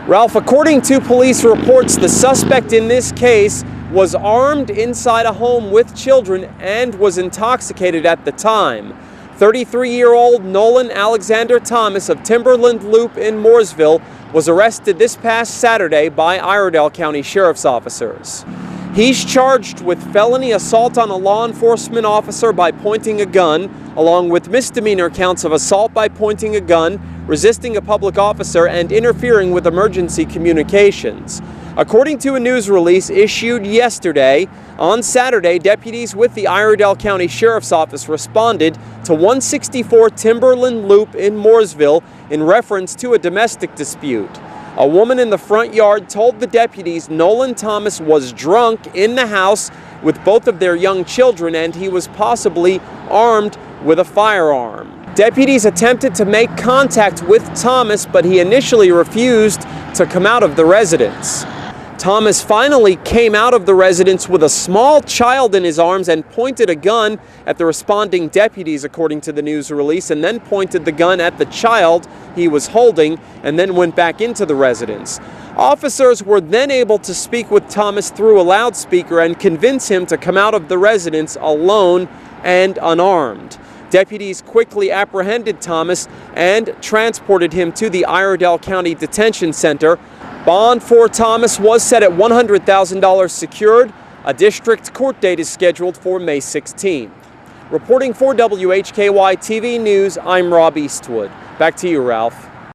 Ralph, according to police reports, the suspect in this case was armed inside a home with children and was intoxicated at the time. 33-year-old Nolan Alexander Thomas of Timberland Loop in Mooresville was arrested this past Saturday by Iredell County Sheriff's officers. He's charged with felony assault on a law enforcement officer by pointing a gun, along with misdemeanor counts of assault by pointing a gun, resisting a public officer, and interfering with emergency communications. According to a news release issued yesterday, on Saturday, deputies with the Iredell County Sheriff's Office responded to 164 Timberland Loop in Mooresville in reference to a domestic dispute. A woman in the front yard told the deputies Nolan Thomas was drunk in the house with both of their young children and he was possibly armed with a firearm. Deputies attempted to make contact with Thomas, but he initially refused to come out of the residence. Thomas finally came out of the residence with a small child in his arms and pointed a gun at the responding deputies, according to the news release, and then pointed the gun at the child he was holding and then went back into the residence. Officers were then able to speak with Thomas through a loudspeaker and convince him to come out of the residence alone and unarmed. Deputies quickly apprehended Thomas and transported him to the Iredell County Detention Center. Bond for Thomas was set at $100,000 secured. A district court date is scheduled for May 16th. Reporting for WHKY-TV News, I'm Rob Eastwood. Back to you, Ralph.